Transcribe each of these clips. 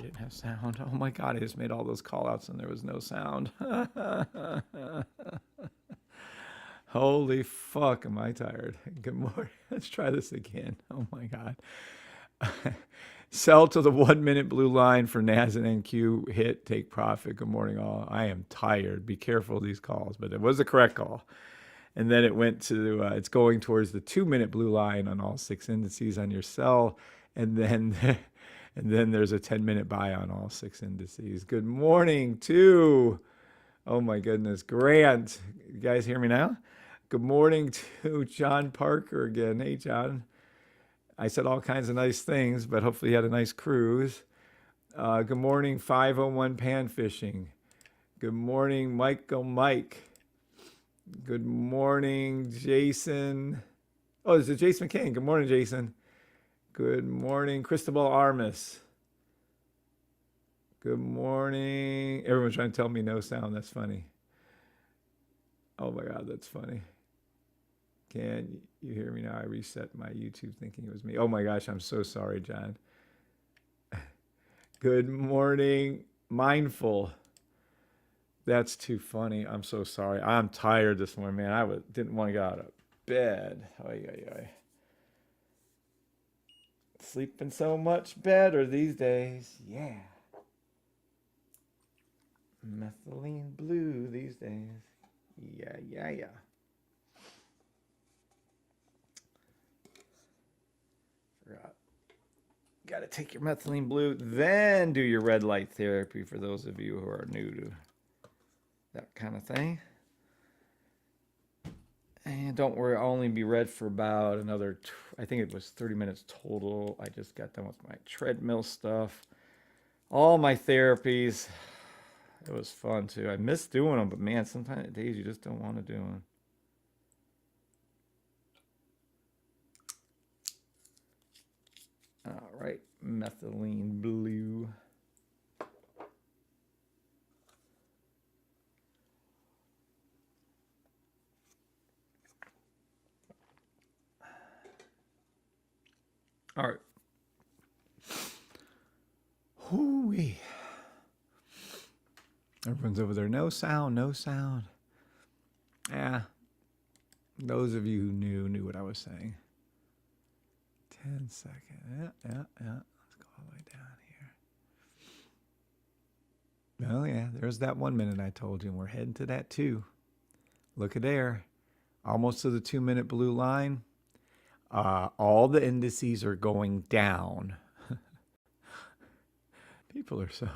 didn't have sound. Oh my God, I just made all those call outs and there was no sound. Holy fuck, am I tired? Good morning. Let's try this again. Oh my God. Sell to the 1 minute blue line for NAS and NQ. Hit, take profit. Good morning, all. I am tired. Be careful of these calls, but it was the correct call. And then it went to, it's going towards the 2 minute blue line on all 6 indices on your sell. And then, and then there's a 10 minute buy on all 6 indices. Good morning to, oh my goodness, Grant. You guys hear me now? Good morning to John Parker again. Hey, John. I said all kinds of nice things, but hopefully you had a nice cruise. Good morning, 501 Pan Fishing. Good morning, Michael Mike. Good morning, Jason. Oh, is it Jason McCain? Good morning, Jason. Good morning, Cristobal Armas. Good morning. Everyone's trying to tell me no sound. That's funny. Oh my God, that's funny. Can you hear me now? I reset my YouTube thinking it was me. Oh my gosh, I'm so sorry, John. Good morning, Mindful. That's too funny. I'm so sorry. I'm tired this morning, man. Didn't want to get out of bed. Oy, oy, oy. Sleeping so much better these days. Yeah. Methylene blue these days. Yeah, yeah, yeah. Forgot. Got to take your methylene blue, then do your red light therapy for those of you who are new to that kind of thing. And don't worry, I'll only be red for about another, I think it was 30 minutes total. I just got done with my treadmill stuff. All my therapies. It was fun too. I miss doing them, but man, sometimes days you just don't want to do them. All right, methylene blue. All right. Hoo-wee. Everyone's over there. No sound, no sound. Yeah. Those of you who knew what I was saying. 10 seconds. Yeah. Let's go all the way down here. Oh, yeah. There's that 1 minute I told you, and we're heading to that too. Look at there. Almost to the 2 minute blue line. All the indices are going down. People are so...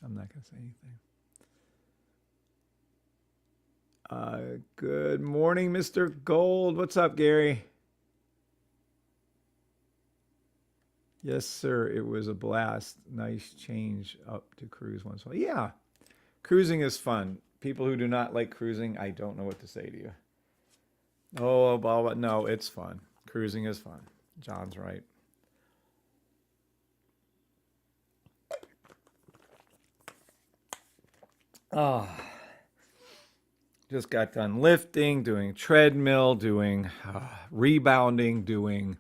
I'm not going to say anything. Good morning, Mr. Gold. What's up, Gary? Yes, sir. It was a blast. Nice change up to cruise once. Yeah, cruising is fun. People who do not like cruising, I don't know what to say to you. Oh, blah, blah. No, it's fun. Cruising is fun. John's right. Just got done lifting, doing treadmill, doing rebounding, doing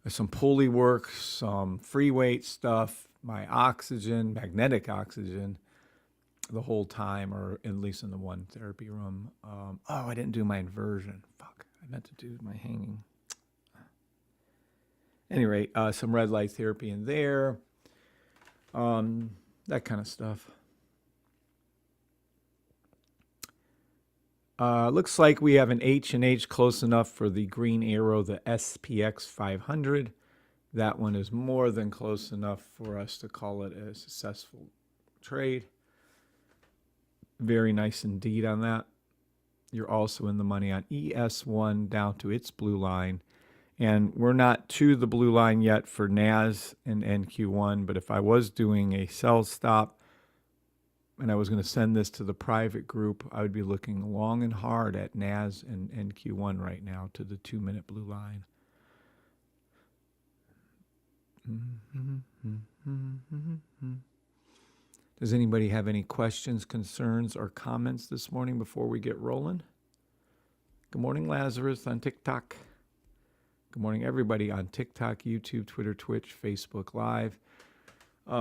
some pulley work, some free weight stuff, my oxygen, magnetic oxygen, the whole time, or at least in the one therapy room. I didn't do my inversion. Fuck, I meant to do my hanging. Anyway, some red light therapy in there, that kind of stuff. Looks like we have an H&H close enough for the green arrow, the SPX 500. That one is more than close enough for us to call it a successful trade. Very nice indeed on that. You're also in the money on ES1 down to its blue line. And we're not to the blue line yet for NAS and NQ1, but if I was doing a sell stop, and I was going to send this to the private group, I would be looking long and hard at NAS and NQ1 right now to the 2 minute blue line. Does anybody have any questions, concerns, or comments this morning before we get rolling? Good morning, Lazarus on TikTok. Good morning, everybody on TikTok, YouTube, Twitter, Twitch, Facebook Live.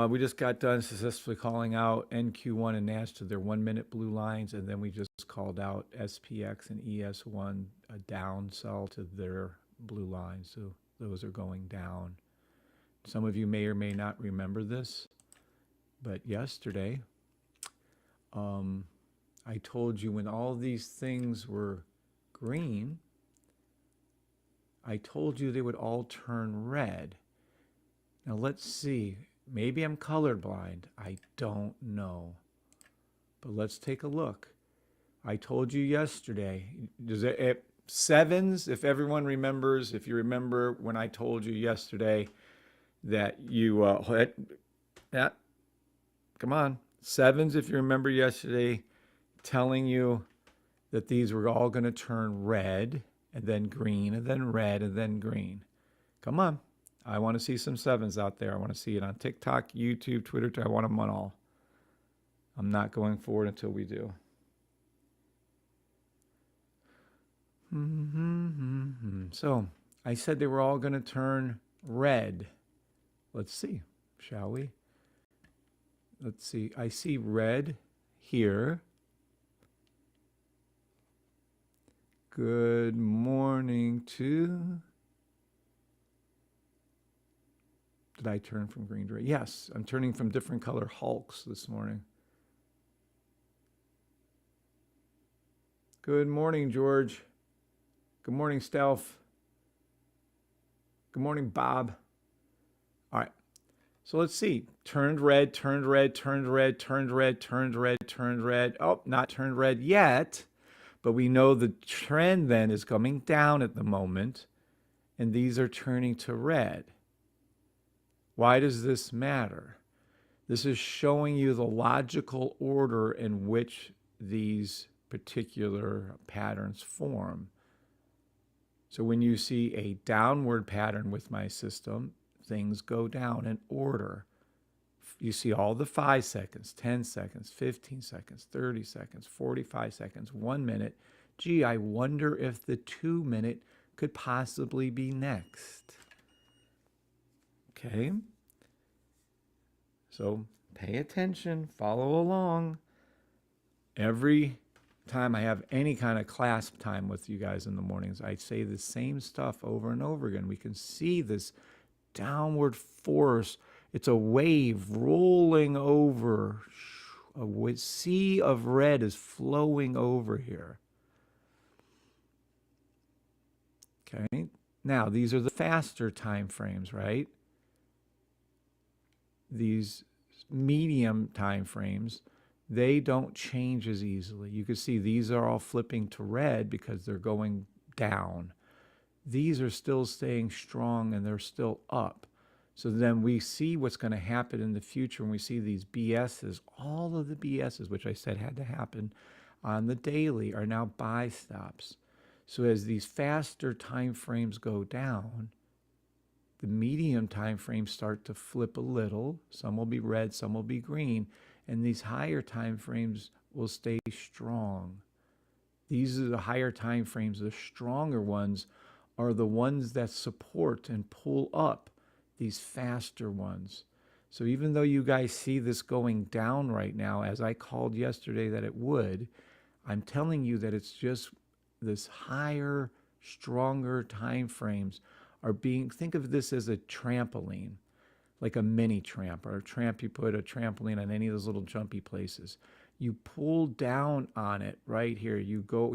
We just got done successfully calling out NQ1 and NASH to their 1 minute blue lines, and then we just called out SPX and ES1 a down sell to their blue lines. So those are going down. Some of you may or may not remember this, but yesterday, I told you when all these things were green, I told you they would all turn red. Now let's see. Maybe I'm colorblind. I don't know. But let's take a look. I told you yesterday. Sevens, if everyone remembers, if you remember when I told you yesterday that you, come on. Sevens, if you remember yesterday, telling you that these were all going to turn red, and then green, and then red, and then green. Come on. I want to see some sevens out there. I want to see it on TikTok, YouTube, Twitter. I want them on all. I'm not going forward until we do. So I said they were all going to turn red. Let's see, shall we? Let's see. I see red here. Good morning to... Did I turn from green to red? Yes, I'm turning from different color hulks this morning. Good morning, George. Good morning, Stealth. Good morning, Bob. All right. So let's see. Turned red, turned red, turned red, turned red, turned red, turned red. Oh, not turned red yet. But we know the trend then is coming down at the moment. And these are turning to red. Why does this matter? This is showing you the logical order in which these particular patterns form. So when you see a downward pattern with my system, things go down in order. You see all the 5 seconds, 10 seconds, 15 seconds, 30 seconds, 45 seconds, 1 minute. Gee, I wonder if the 2 minute could possibly be next. Okay. So pay attention, follow along. Every time I have any kind of clasp time with you guys in the mornings, I say the same stuff over and over again. We can see this downward force. It's a wave rolling over. A sea of red is flowing over here. Okay. Now, these are the faster time frames, right? These medium time frames, they don't change as easily. You can see these are all flipping to red because they're going down. These are still staying strong and they're still up. So then we see what's going to happen in the future when we see these BSs. All of the BSs, which I said had to happen on the daily, are now buy stops. So as these faster time frames go down, the medium time frames start to flip a little. Some will be red, some will be green, and these higher time frames will stay strong. These are the higher time frames. The stronger ones are the ones that support and pull up these faster ones. So even though you guys see this going down right now, as I called yesterday that it would, I'm telling you that it's just this higher, stronger time frames are being, think of this as a trampoline, like a mini tramp, or a tramp, you put a trampoline on any of those little jumpy places. You pull down on it right here. You go,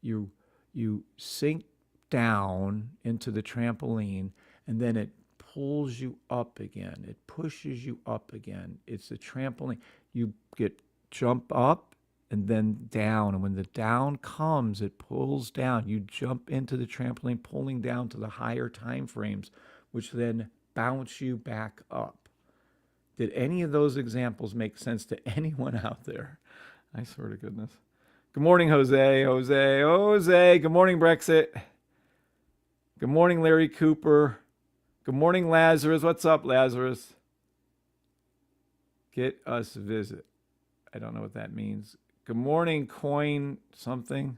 you sink down into the trampoline, and then it pulls you up again. It pushes you up again. It's a trampoline. You jump up and then down. And when the down comes, it pulls down. You jump into the trampoline, pulling down to the higher time frames, which then bounce you back up. Did any of those examples make sense to anyone out there? I swear to goodness. Good morning, Jose. Good morning, Brexit. Good morning, Larry Cooper. Good morning, Lazarus. What's up, Lazarus? Get us visit. I don't know what that means. Good morning, coin something.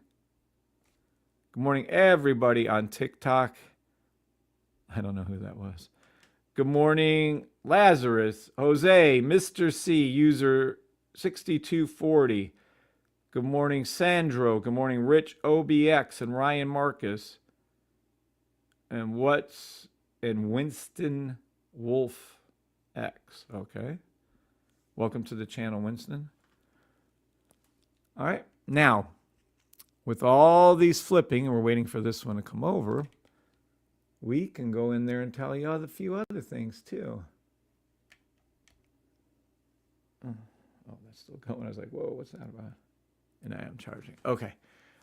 Good morning, everybody on TikTok. I don't know who that was. Good morning, Lazarus, Jose, Mr. C, user 6240. Good morning, Sandro. Good morning, Rich OBX and Ryan Marcus. And Winston Wolf X. Okay. Welcome to the channel, Winston. All right. Now, with all these flipping, and we're waiting for this one to come over, we can go in there and tell you a few other things too. Oh, that's still going. I was like, whoa, what's that about? And I am charging. Okay.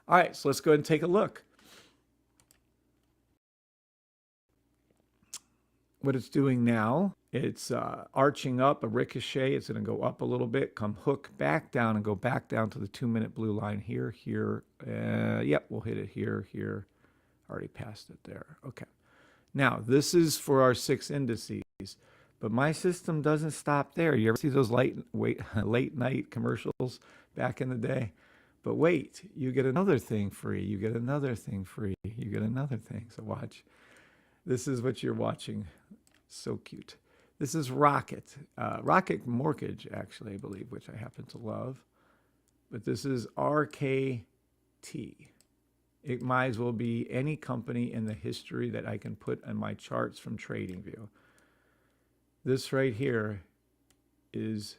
All right, so let's go ahead and take a look. What it's doing now, it's arching up a ricochet. It's going to go up a little bit, come hook back down and go back down to the 2-minute blue line here, here. Yep, we'll hit it here, here. Already passed it there. Okay. Now, this is for our 6 indices, but my system doesn't stop there. You ever see those late night commercials back in the day? But wait, you get another thing free. You get another thing free. You get another thing. So watch. This is what you're watching. So cute. This is Rocket. Rocket Mortgage, actually, I believe, which I happen to love. But this is RKT. It might as well be any company in the history that I can put on my charts from TradingView. This right here is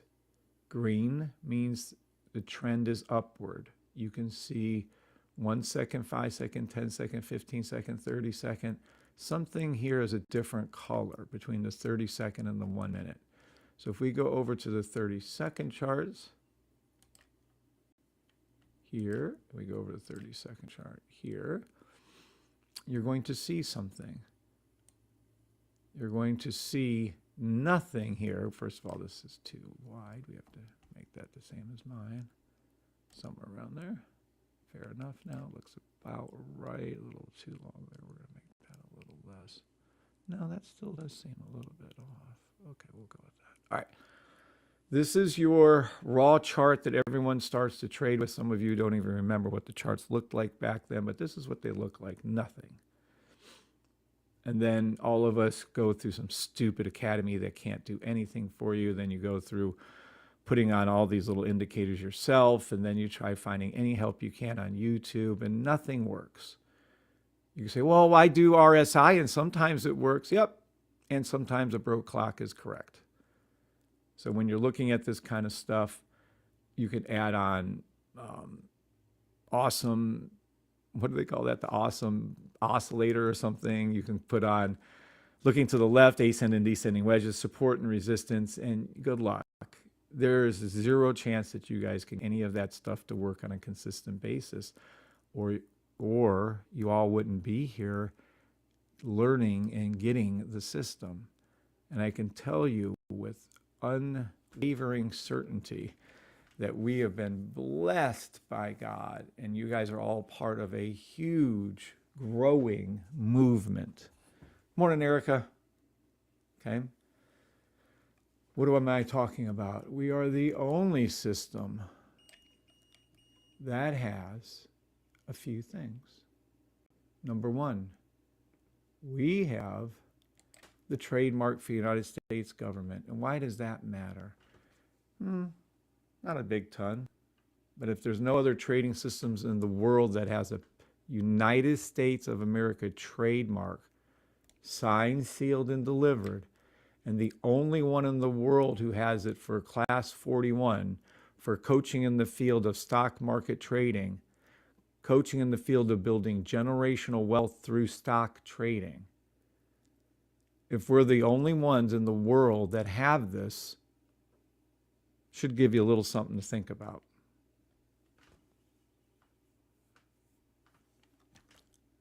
green, means the trend is upward. You can see 1 second, 5 second, 10 second, 15 second, 30 second. Something here is a different color between the 30 second and the 1 minute. So if we go over to the 30-second charts, here, we go over to the 30-second chart here, you're going to see something. You're going to see nothing here. First of all, this is too wide. We have to make that the same as mine. Somewhere around there. Fair enough now. It looks about right. A little too long there. We're going to make that a little less. No, that still does seem a little bit off. Okay, we'll go with that. All right. This is your raw chart that everyone starts to trade with. Some of you don't even remember what the charts looked like back then, but this is what they look like. Nothing. And then all of us go through some stupid academy that can't do anything for you. Then you go through putting on all these little indicators yourself, and then you try finding any help you can on YouTube, and nothing works. You say, well, I do RSI, and sometimes it works. Yep. And sometimes a broke clock is correct. So when you're looking at this kind of stuff, you can add on awesome, what do they call that? The awesome oscillator or something. You can put on looking to the left, ascending and descending wedges, support and resistance, and good luck. There's zero chance that you guys can any of that stuff to work on a consistent basis, or you all wouldn't be here learning and getting the system. And I can tell you with unwavering certainty that we have been blessed by God, and you guys are all part of a huge growing movement. Morning, Erica. Okay. What am I talking about? We are the only system that has a few things. Number one, we have the trademark for the United States government. And why does that matter? Not a big ton. But if there's no other trading systems in the world that has a United States of America trademark signed, sealed, and delivered, and the only one in the world who has it for Class 41, for coaching in the field of stock market trading, coaching in the field of building generational wealth through stock trading. If we're the only ones in the world that have this, should give you a little something to think about.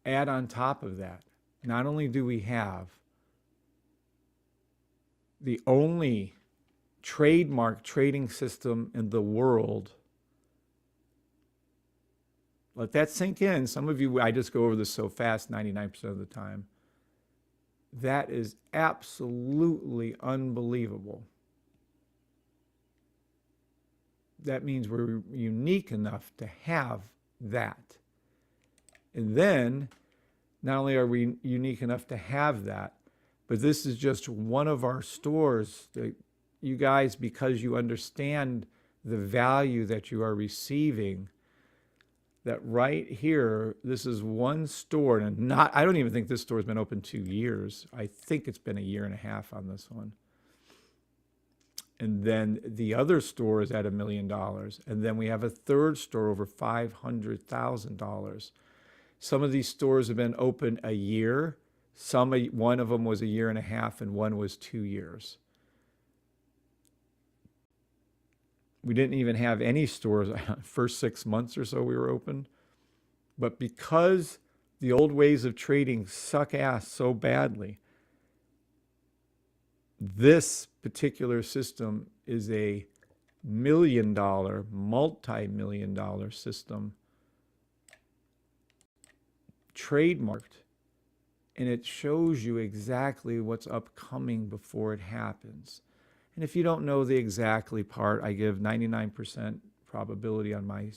Add on top of that, not only do we have the only trademark trading system in the world. Let that sink in. Some of you, I just go over this so fast 99% of the time. That is absolutely unbelievable. That means we're unique enough to have that. And then, not only are we unique enough to have that, But this is just one of our stores that you guys, because you understand the value that you are receiving, that right here, this is one store, and not, I don't even think this store has been open 2 years. I think it's been 1.5 years on this one. And then the other store is at $1 million. And then we have a third store over $500,000. Some of these stores have been open a year. One of them was 1.5 years, and one was 2 years. We didn't even have any stores first 6 months or so we were open. But because the old ways of trading suck ass so badly, this particular system is a $1 million, multi-million-dollar system, trademarked, and it shows you exactly what's upcoming before it happens. And if you don't know the exactly part, I give 99% probability on my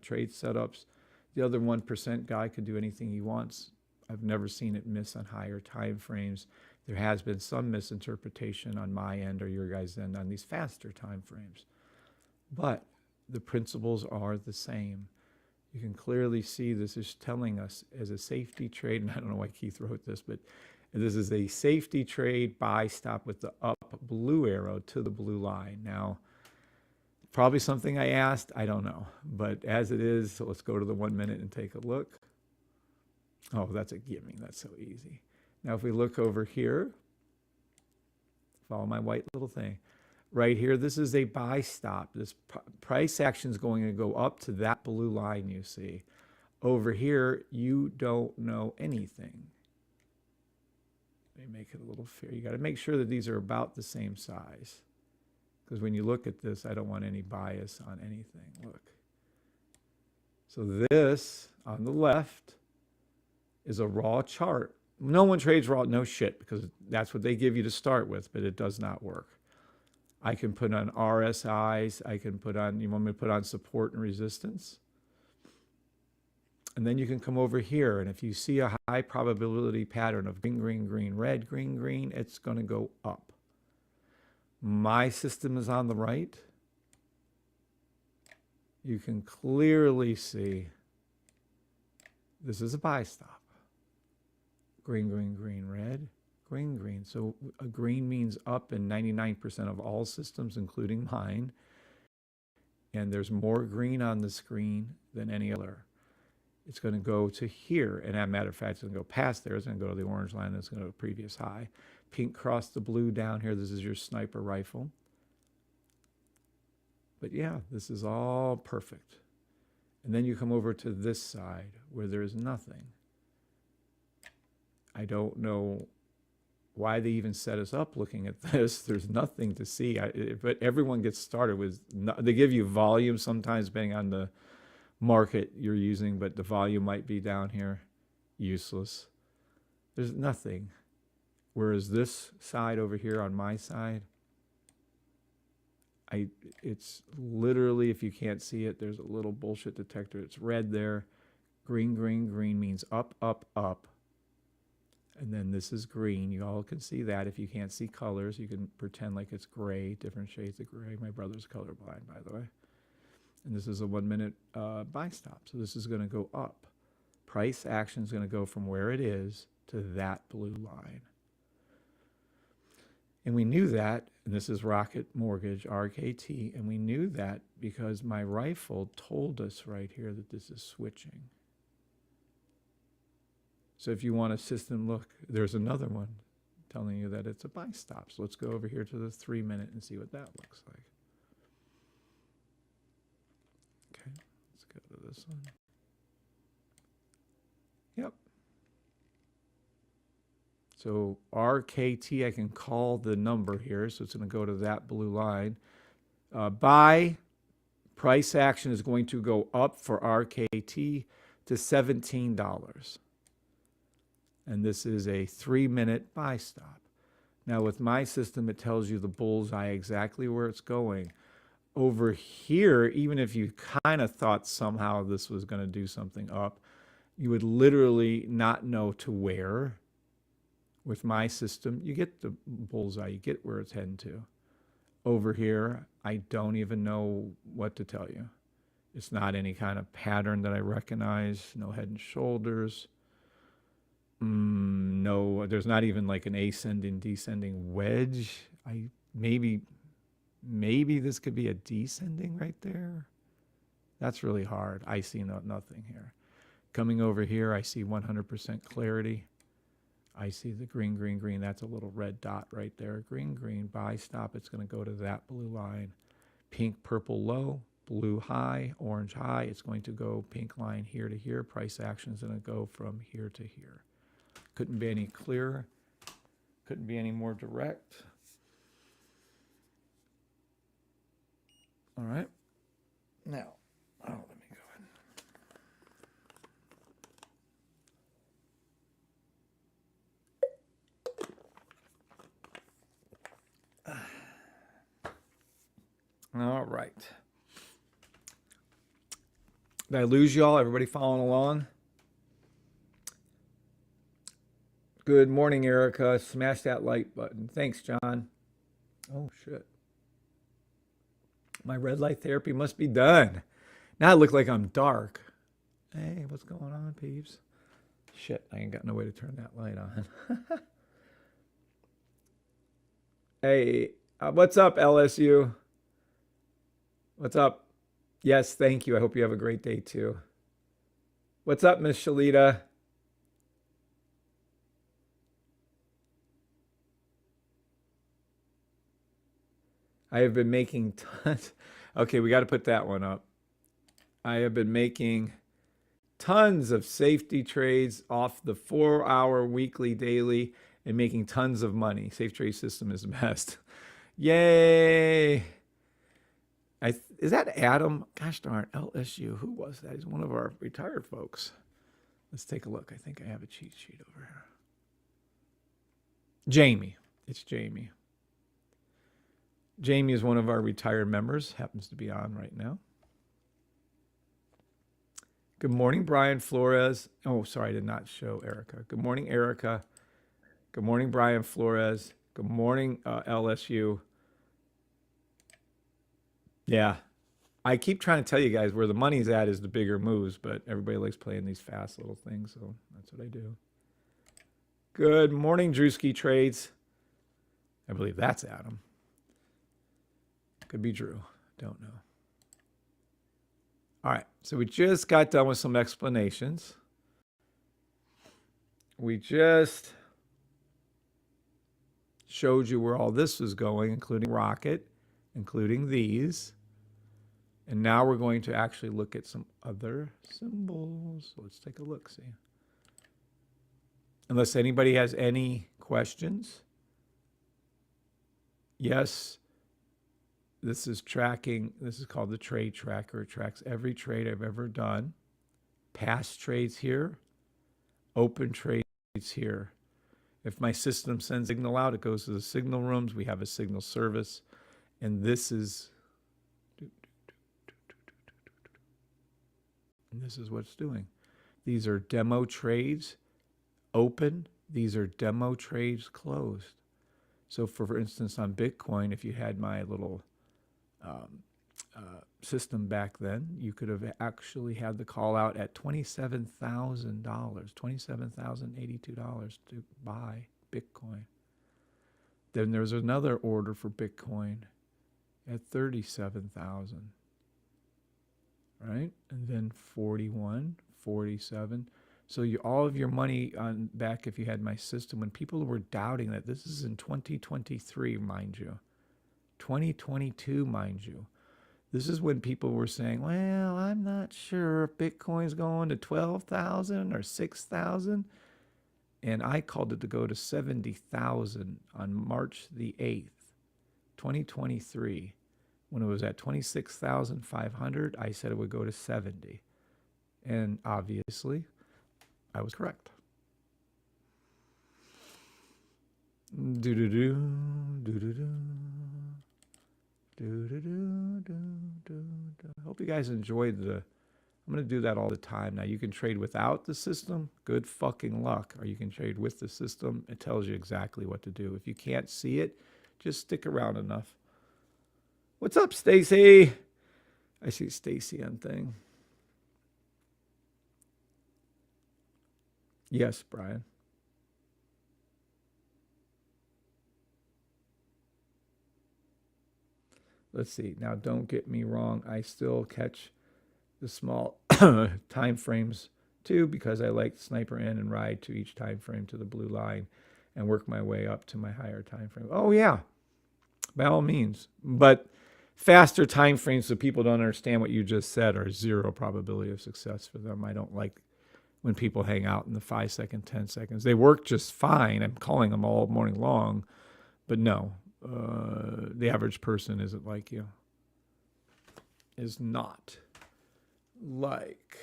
trade setups. The other 1% guy could do anything he wants. I've never seen it miss on higher time frames. There has been some misinterpretation on my end or your guys' end on these faster time frames. But the principles are the same. You can clearly see this is telling us as a safety trade, and I don't know why Keith wrote this, but this is a safety trade buy stop with the up blue arrow to the blue line. Now, probably something I asked, I don't know. But as it is, so let's go to the 1 minute and take a look. Oh, that's a gimme. That's so easy. Now, if we look over here, follow my white little thing. Right here, this is a buy stop. This price action is going to go up to that blue line you see. Over here, you don't know anything. Let me make it a little fair. You got to make sure that these are about the same size. Because when you look at this, I don't want any bias on anything. Look. So this, on the left, is a raw chart. No one trades raw, no shit, because that's what they give you to start with, but it does not work. I can put on RSIs. I can put on, you want me to put on support and resistance? And then you can come over here, and if you see a high probability pattern of green, green, green, red, green, green, it's going to go up. My system is on the right. You can clearly see this is a buy stop. Green, green, green, red, green, green. So a green means up in 99% of all systems, including mine. And there's more green on the screen than any other. It's going to go to here. And as a matter of fact, it's going to go past there. It's going to go to the orange line. And it's going to go to previous high. Pink crossed the blue down here. This is your sniper rifle. But yeah, this is all perfect. And then you come over to this side where there is nothing. I don't know why they even set us up looking at this. There's nothing to see. But everyone gets started with, they give you volume sometimes depending on the market you're using, but the volume might be down here. Useless. There's nothing. Whereas this side over here on my side, it's literally, if you can't see it, there's a little bullshit detector. It's red there. Green, green, green means up, up, up. And then this is green. You all can see that. If you can't see colors, you can pretend like it's gray, different shades of gray. My brother's colorblind, by the way. And this is a 1 minute buy stop. So this is going to go up. Price action is going to go from where it is to that blue line. And we knew that, and this is Rocket Mortgage, RKT, and we knew that because my rifle told us right here that this is switching. So if you want a system, look, there's another one telling you that it's a buy stop. So let's go over here to the 3 minute and see what that looks like. Okay, let's go to this one. Yep. So RKT, I can call the number here, so it's going to go to that blue line. Buy price action is going to go up for RKT to $17. And this is a 3 minute buy stop. Now with my system, it tells you the bullseye exactly where it's going. Over here, even if you kind of thought somehow this was going to do something up, you would literally not know to where With my system, you get the bullseye, you get where it's heading to. Over here, I don't even know what to tell you. It's not any kind of pattern that I recognize, no head and shoulders. No, there's not even like an ascending, descending wedge. Maybe this could be a descending right there. That's really hard. I see nothing here. Coming over here, I see 100% clarity. I see the green, green, green. That's a little red dot right there. Green, green, buy, stop. It's going to go to that blue line. Pink, purple, low, blue, high, orange, high. It's going to go pink line here to here. Price action is going to go from here to here. Couldn't be any clearer. Couldn't be any more direct. All right. Now, let me go ahead. All right. Did I lose y'all? Everybody following along? Good morning, Erica. Smash that like button. Thanks, John. Oh, shit. My red light therapy must be done. Now I look like I'm dark. Hey, what's going on, peeps? Shit, I ain't got no way to turn that light on. Hey, what's up, LSU? What's up? Yes, thank you. I hope you have a great day, too. What's up, Miss Shalita? I have been making tons. Okay, we got to put that one up. I have been making tons of safety trades off the 4-hour weekly daily and making tons of money. Safe trade system is the best. Yay. Is that Adam? Gosh darn, LSU. Who was that? He's one of our retired folks. Let's take a look. I think I have a cheat sheet over here. Jamie. It's Jamie. Jamie is one of our retired members, happens to be on right now. Good morning, Brian Flores. Oh, sorry, I did not show Erica. Good morning, Erica. Good morning, Brian Flores. Good morning, LSU. Yeah, I keep trying to tell you guys where the money's at is the bigger moves, but everybody likes playing these fast little things, so that's what I do. Good morning, Drewski Trades. I believe that's Adam. Could be Drew. Don't know. All right. So we just got done with some explanations. We just showed you where all this was going, including rocket, including these. And now we're going to actually look at some other symbols. Let's take a look, see. Unless anybody has any questions. Yes. This is tracking, this is called the trade tracker. It tracks every trade I've ever done. Past trades here, open trades here. If my system sends signal out, it goes to the signal rooms. We have a signal service. And this is what it's doing. These are demo trades open. These are demo trades closed. So for instance, on Bitcoin, if you had my little system back then, you could have actually had the call out at $27,000, $27,082 to buy Bitcoin. Then there's another order for Bitcoin at 37,000, right? And then 41, 47. So all of your money on back, if you had my system, when people were doubting that, this is in 2023, mind you, 2022, mind you. This is when people were saying, well, I'm not sure if Bitcoin's going to 12,000 or 6,000. And I called it to go to 70,000 on March the 8th, 2023. When it was at 26,500, I said it would go to 70. And obviously, I was correct. Do-do-do, do-do-do. I hope you guys enjoyed the, I'm I'm going to do that all the time. Now, you can trade without the system. Good fucking luck. Or you can trade with the system. It tells you exactly what to do. If you can't see it, just stick around enough. What's up, Stacy? I see Stacy on thing. Yes, Brian. Let's see. Now, don't get me wrong. I still catch the small time frames too, because I like sniper in and ride to each time frame to the blue line and work my way up to my higher time frame. Oh yeah, by all means. But faster time frames, so people don't understand what you just said, are zero probability of success for them. I don't like when people hang out in the 5 second, 10 seconds. They work just fine. I'm calling them all morning long, but no, the average person isn't like you. Is not like.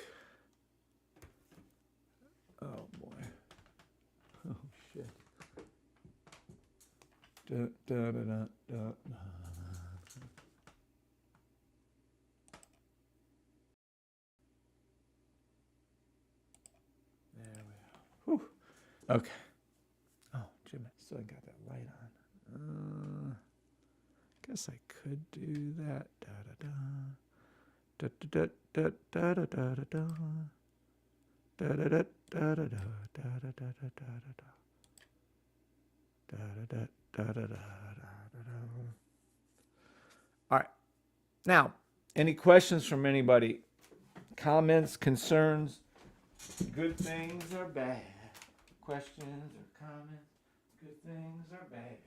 Oh boy. Oh shit. Da, da, da, da, da. There we are. Whew. Okay. Oh, Jim, I still got that light on. Guess I could do that. Da da da. Da da da da da da da da. Da da da da da da da da da da da. Da da da da da da da. All right. Now, any questions from anybody? Comments, concerns, good things or bad? Questions or comments, good things or bad?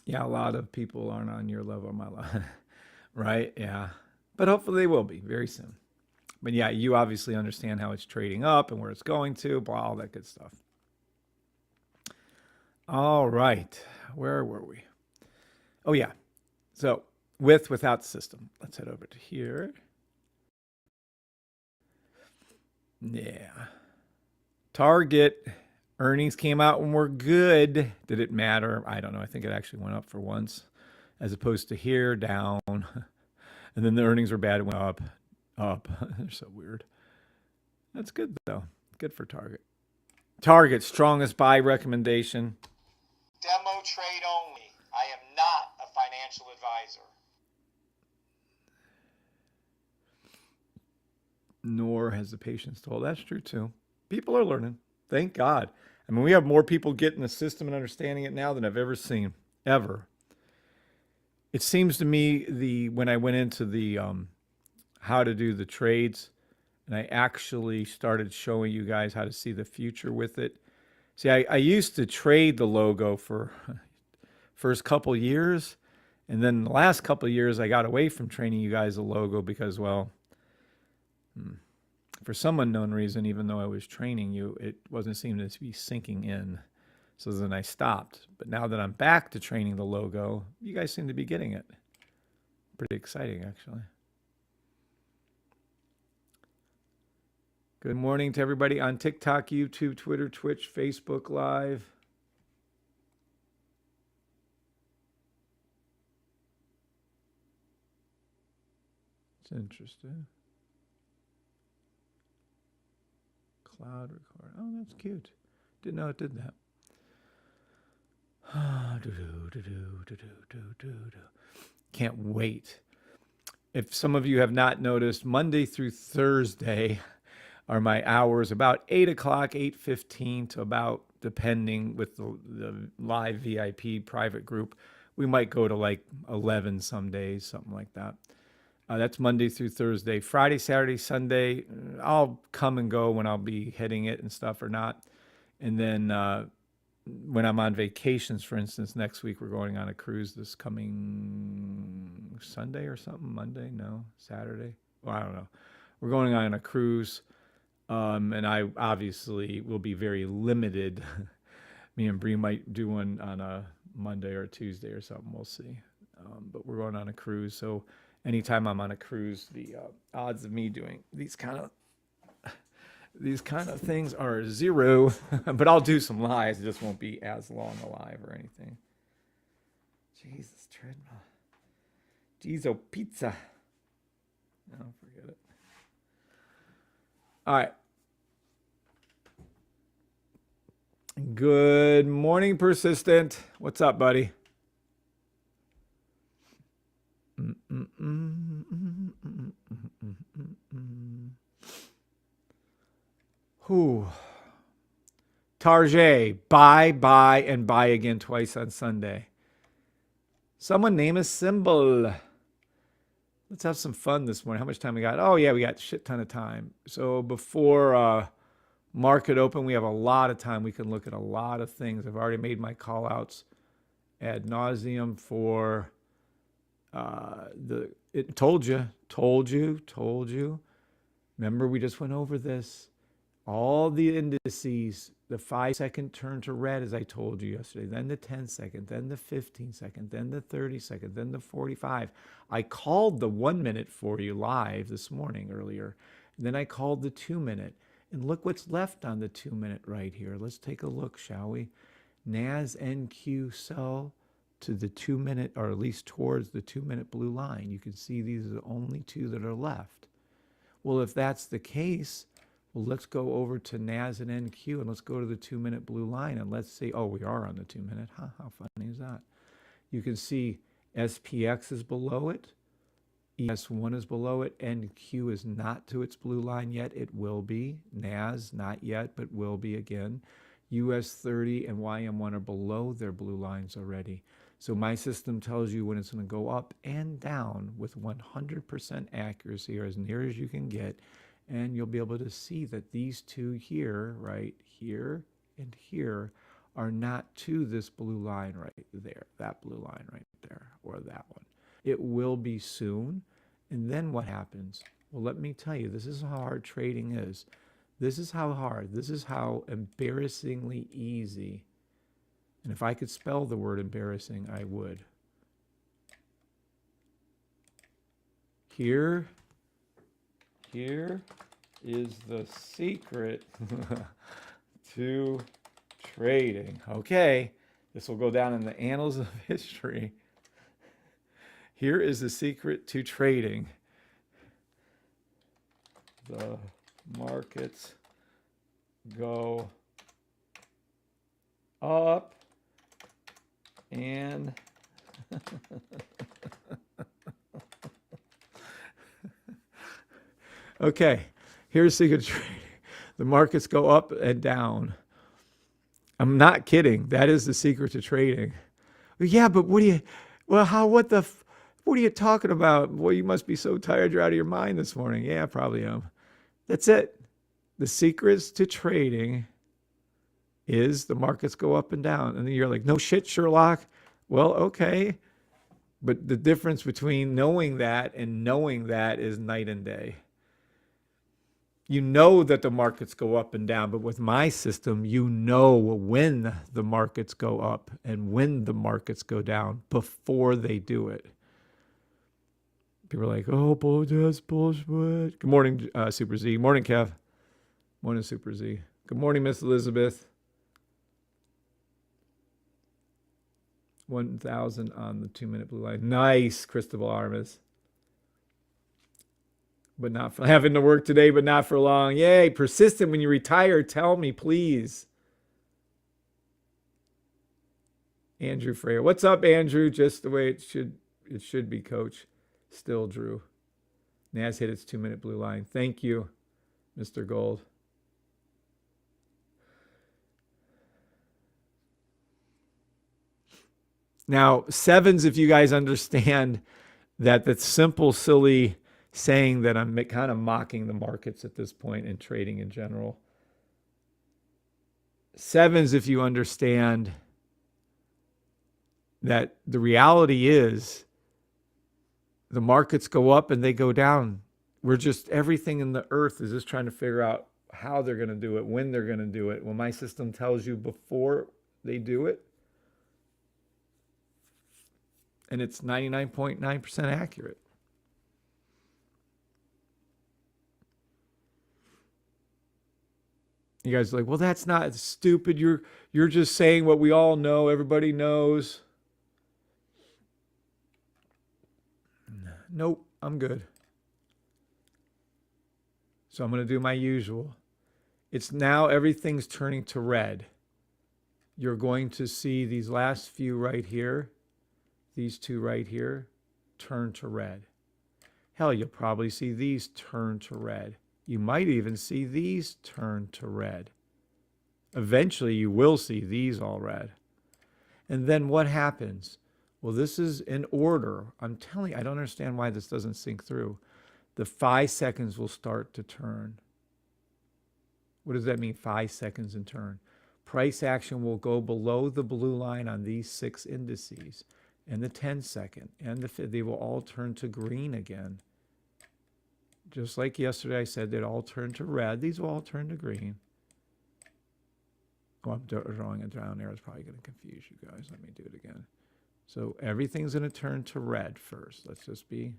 Yeah, a lot of people aren't on your level, my level, right? Yeah, but hopefully they will be very soon. But yeah, you obviously understand how it's trading up and where it's going to, blah, all that good stuff. All right, where were we? Oh yeah, so without the system. Let's head over to here. Yeah. Target earnings came out when we're good. Did it matter? I don't know. I think it actually went up for once, as opposed to here down. And then the earnings were bad. It went up. They're so weird. That's good though. Good for Target. Target, strongest buy recommendation. Demo trade only. I am not a financial advisor. Nor has the patience to hold. That's true too. People are learning. Thank God. I mean, we have more people getting the system and understanding it now than I've ever seen, ever. It seems to me when I went into the how to do the trades, and I actually started showing you guys how to see the future with it. See, I used to trade the logo for first couple years, and then the last couple of years I got away from training you guys the logo because, well, for some unknown reason, even though I was training you, it wasn't seeming to be sinking in. So then I stopped. But now that I'm back to training the logo, you guys seem to be getting it. Pretty exciting, actually. Good morning to everybody on TikTok, YouTube, Twitter, Twitch, Facebook Live. It's interesting. Cloud record. Oh, that's cute. Didn't know it did that. Can't wait. If some of you have not noticed, Monday through Thursday are my hours, about 8 o'clock, 8:15 to about depending with the live VIP private group, we might go to like 11 some days, something like that. That's Monday through Thursday. Friday, Saturday, Sunday, I'll come and go when I'll be hitting it and stuff or not. And then when I'm on vacations, for instance, next week we're going on a cruise this coming Sunday or something. Monday? No, Saturday. Well, I don't know. We're going on a cruise, and I obviously will be very limited. Me and Bree might do one on a Monday or Tuesday or something. We'll see. But we're going on a cruise, so anytime I'm on a cruise, the odds of me doing these kind of things are zero. But I'll do some lives. It just won't be as long a live or anything. Jesus, treadmill. Jeez, pizza. No, forget it. All right. Good morning, Persistent. What's up, buddy? Whew. Tarjay, buy, and buy again twice on Sunday. Someone name a symbol. Let's have some fun this morning. How much time we got? Oh, yeah, we got a shit ton of time. So before market open, we have a lot of time. We can look at a lot of things. I've already made my call outs ad nauseum for told you. Remember, we just went over this. All the indices, the 5-second turn to red, as I told you yesterday, then the 10-second, then the 15-second, then the 30-second, then the 45. I called the 1 minute for you live this morning earlier. And then I called the 2 minute. And look what's left on the 2 minute right here. Let's take a look, shall we? NAS NQ sell to the 2 minute, or at least towards the 2 minute blue line. You can see these are the only two that are left. Well, if that's the case, well, let's go over to NAS and NQ and let's go to the 2 minute blue line and let's see. Oh, we are on the 2 minute. Huh, how funny is that? You can see SPX is below it. ES1 is below it. NQ is not to its blue line yet. It will be. NAS, not yet, but will be again. US30 and YM1 are below their blue lines already. So my system tells you when it's going to go up and down with 100% accuracy, or as near as you can get. And you'll be able to see that these two here, right here and here, are not to this blue line right there, that blue line right there, or that one. It will be soon. And then what happens? Well, let me tell you, this is how hard trading is. This is how hard. This is how embarrassingly easy. And if I could spell the word embarrassing, I would. Here is the secret to trading. Okay, this will go down in the annals of history. Here is the secret to trading. The markets go up and okay, here's the secret to trading. The markets go up and down. I'm not kidding. That is the secret to trading. Yeah, but what are you talking about? Boy, you must be so tired you're out of your mind this morning. Yeah, I probably am. That's it. The secrets to trading is the markets go up and down. And then you're like, no shit, Sherlock. Well, okay. But the difference between knowing that and knowing that is night and day. You know that the markets go up and down, but with my system, you know when the markets go up and when the markets go down before they do it. People are like, oh, that's bullshit. Good morning, Super Z. Morning, Kev. Morning, Super Z. Good morning, Miss Elizabeth. 1,000 on the 2 minute blue line. Nice, Cristobal Armas. But not for having to work today, but not for long. Yay, persistent. When you retire, tell me, please. Andrew Freyer. What's up, Andrew? Just the way it should be, Coach. Still Drew. NAS hit its 2 minute blue line. Thank you, Mr. Gold. Now, sevens, if you guys understand that the simple, silly saying that I'm kind of mocking the markets at this point in trading in general. Sevens, if you understand that the reality is the markets go up and they go down. We're just, everything in the earth is just trying to figure out how they're going to do it, when they're going to do it. When my system tells you before they do it, and it's 99.9% accurate. You guys are like, well, that's not stupid. You're just saying what we all know, everybody knows. Nope, I'm good. So I'm going to do my usual. It's now everything's turning to red. You're going to see these last few right here, these two right here, turn to red. Hell, you'll probably see these turn to red. You might even see these turn to red. Eventually, you will see these all red. And then what happens? Well, this is in order. I'm telling you, I don't understand why this doesn't sink through. The 5 seconds will start to turn. What does that mean, 5 seconds in turn? Price action will go below the blue line on these 6 indices, and the 10-second, and they will all turn to green again. Just like yesterday I said, they'd all turn to red. These will all turn to green. Oh, I'm drawing a down arrow. It's probably going to confuse you guys. Let me do it again. So everything's going to turn to red first. Let's just be.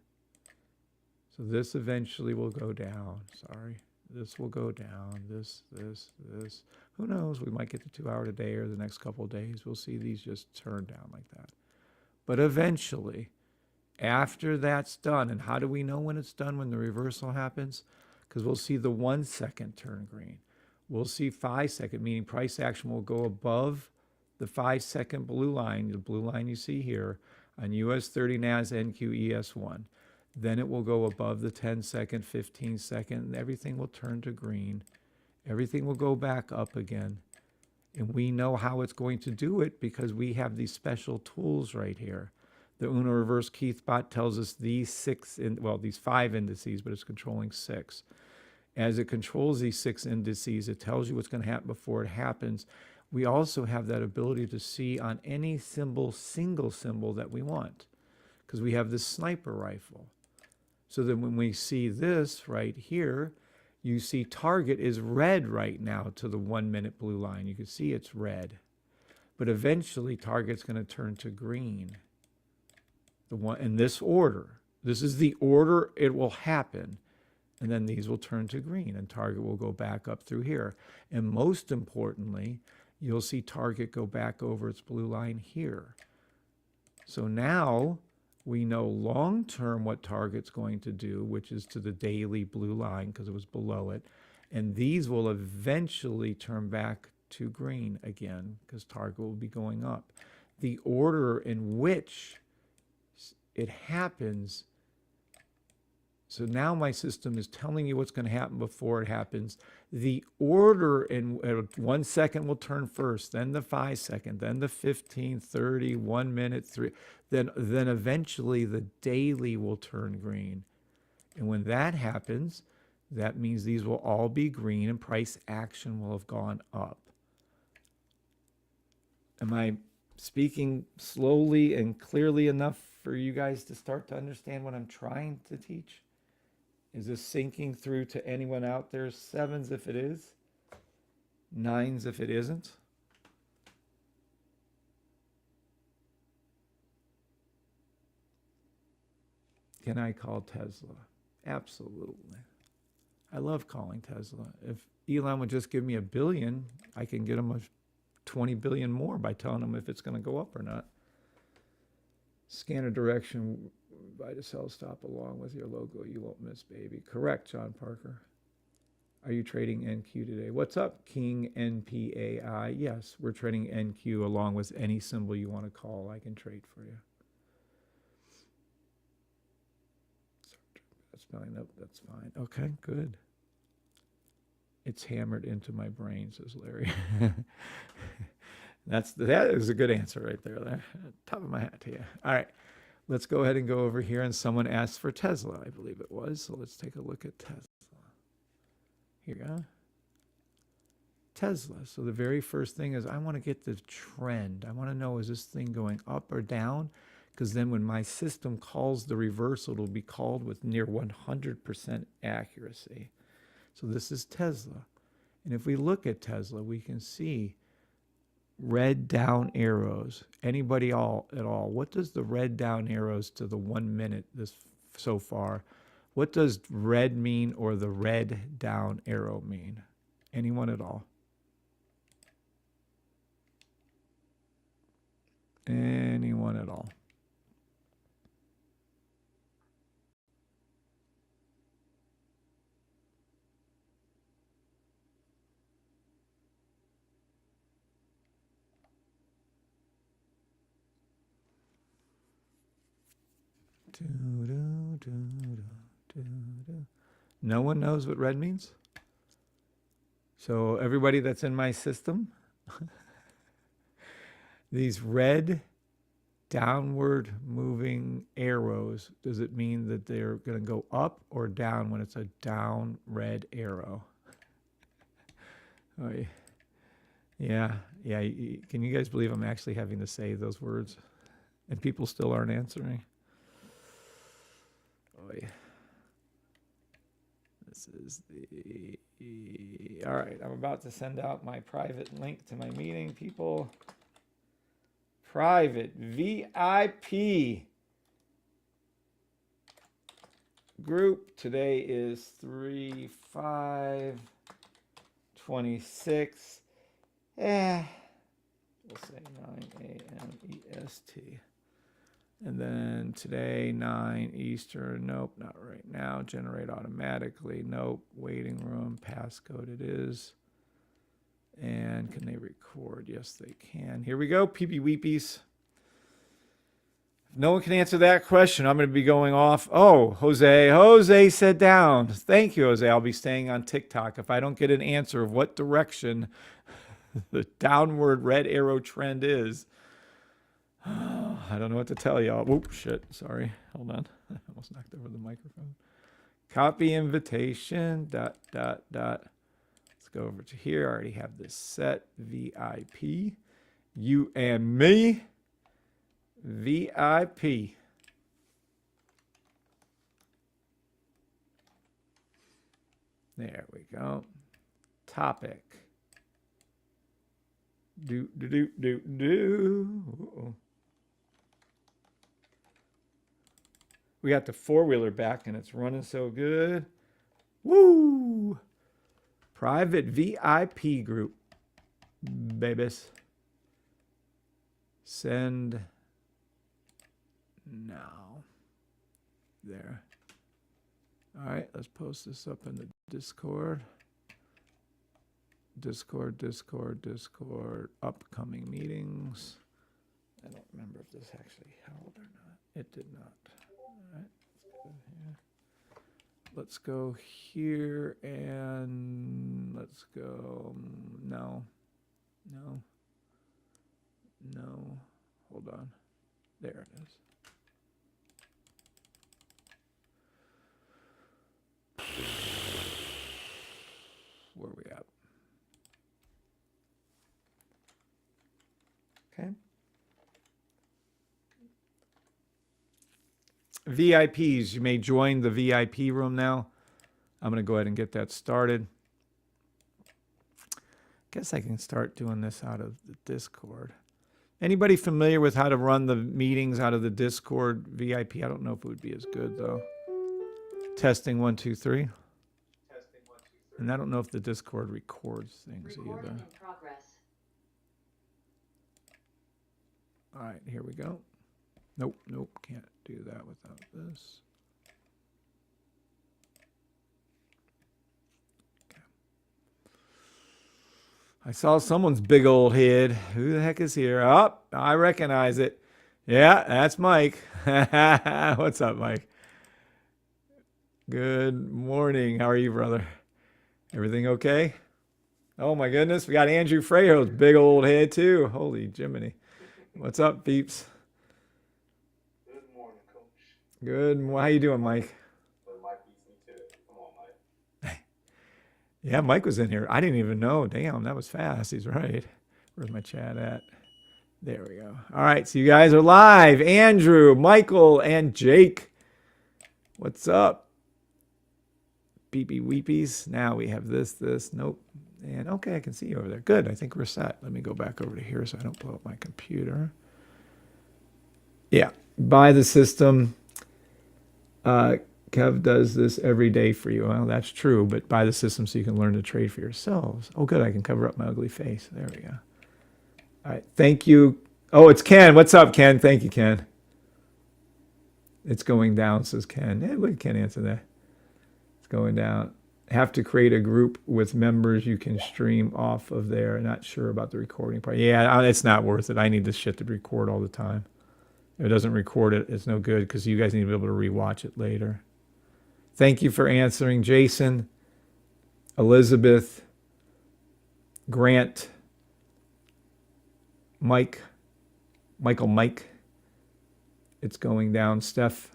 So this eventually will go down. Sorry. This will go down. This. Who knows? We might get to 2 hour today or the next couple of days. We'll see these just turn down like that. But eventually, after that's done, and how do we know when it's done, when the reversal happens? Because we'll see the 1 second turn green. We'll see 5 second, meaning price action will go above the 5 second blue line, the blue line you see here, on US 30 NAS NQ ES1. Then it will go above the 10 second, 15 second, and everything will turn to green. Everything will go back up again. And we know how it's going to do it because we have these special tools right here. The Uno Reverse Keith bot tells us these 5 indices, but it's controlling 6. As it controls these 6 indices, it tells you what's going to happen before it happens. We also have that ability to see on any symbol, single symbol that we want, because we have this sniper rifle. So then when we see this right here, you see target is red right now to the 1 minute blue line. You can see it's red. But eventually target's going to turn to green. The one in this order. This is the order it will happen. And then these will turn to green and target will go back up through here. And most importantly, you'll see target go back over its blue line here. So now we know long term what target's going to do, which is to the daily blue line because it was below it. And these will eventually turn back to green again because target will be going up. The order in which it happens. So now my system is telling you what's going to happen before it happens. The order in 1 second will turn first, then the 5 second, then the 15, 30, 1 minute, 3. Then eventually the daily will turn green. And when that happens, that means these will all be green and price action will have gone up. Am I speaking slowly and clearly enough for you guys to start to understand what I'm trying to teach? Is this sinking through to anyone out there? 7s if it is, 9s if it isn't. Can I call Tesla? Absolutely. I love calling Tesla. If Elon would just give me $1 billion, I can get him a 20 billion more by telling him if it's going to go up or not. Scanner direction, buy to sell stop along with your logo. You won't miss, baby. Correct, John Parker. Are you trading NQ today? What's up, King NPAI? Yes, we're trading NQ along with any symbol you want to call. I can trade for you. That's fine. Nope, that's fine. Okay, good. It's hammered into my brain, says Larry. That is a good answer right there. Top of my hat to you. All right. Let's go ahead and go over here. And someone asked for Tesla, I believe it was. So let's take a look at Tesla. Here you go. Tesla. So the very first thing is I want to get the trend. I want to know, is this thing going up or down? Because then when my system calls the reversal, it'll be called with near 100% accuracy. So this is Tesla. And if we look at Tesla, we can see red down arrows. Anybody at all? What does the red down arrows to the 1 minute this so far? What does red mean or the red down arrow mean? Anyone at all? Anyone at all? No one knows what red means? So everybody that's in my system, these red downward moving arrows, does it mean that they're going to go up or down when it's a down red arrow? Oh, yeah. Can you guys believe I'm actually having to say those words? And people still aren't answering. Oh, yeah. This is all right, I'm about to send out my private link to my meeting, people. Private VIP group. Today is 3/5/26. We'll say 9 a.m. EST. And then today, 9 Eastern. Nope, not right now. Generate automatically. Nope. Waiting room. Passcode it is. And can they record? Yes, they can. Here we go. Peepee weepies. If no one can answer that question, I'm going to be going off. Oh, Jose said down. Thank you, Jose. I'll be staying on TikTok. If I don't get an answer of what direction the downward red arrow trend is, I don't know what to tell y'all. Whoop, shit. Sorry. Hold on. I almost knocked over the microphone. Copy invitation. ... Let's go over to here. I already have this set. VIP. You and me. VIP. There we go. Topic. Do. Uh-oh. We got the four-wheeler back and it's running so good. Woo! Private VIP group. Babies. Send now. There. All right, let's post this up in the Discord. Discord. Upcoming meetings. I don't remember if this actually held or not. It did not. All right, let's go here and let's go. No. Hold on. There it is. Where are we at? Okay. VIPs, you may join the VIP room now. I'm going to go ahead and get that started. Guess I can start doing this out of the Discord. Anybody familiar with how to run the meetings out of the Discord VIP? I don't know if it would be as good though. Testing 1 2 3. And I don't know if the Discord records things either. In progress. All right, here we go. Nope, can't do that without this. Okay. I saw someone's big old head. Who the heck is here? Oh, I recognize it. Yeah, that's Mike. What's up, Mike? Good morning. How are you, brother? Everything okay? Oh my goodness, we got Andrew Freyo's big old head too. Holy Jiminy. What's up, peeps? Good morning, Coach. Good. How you doing, Mike? But Mike beats me to it. Come on, Mike. Yeah, Mike was in here. I didn't even know. Damn, that was fast. He's right. Where's my chat at? There we go. All right, so you guys are live. Andrew, Michael, and Jake. What's up? Beepy weepies. Now we have this. Nope. And okay, I can see you over there. Good. I think we're set. Let me go back over to here so I don't blow up my computer. Yeah. Buy the system. Kev does this every day for you. Well, that's true, but buy the system so you can learn to trade for yourselves. Oh, good. I can cover up my ugly face. There we go. All right. Thank you. Oh, it's Ken. What's up, Ken? Thank you, Ken. It's going down, says Ken. Yeah, we can't answer that. It's going down. Have to create a group with members you can stream off of there. Not sure about the recording part. Yeah, it's not worth it. I need this shit to record all the time. If it doesn't record it, it's no good because you guys need to be able to rewatch it later. Thank you for answering, Jason, Elizabeth, Grant, Mike. It's going down, Steph.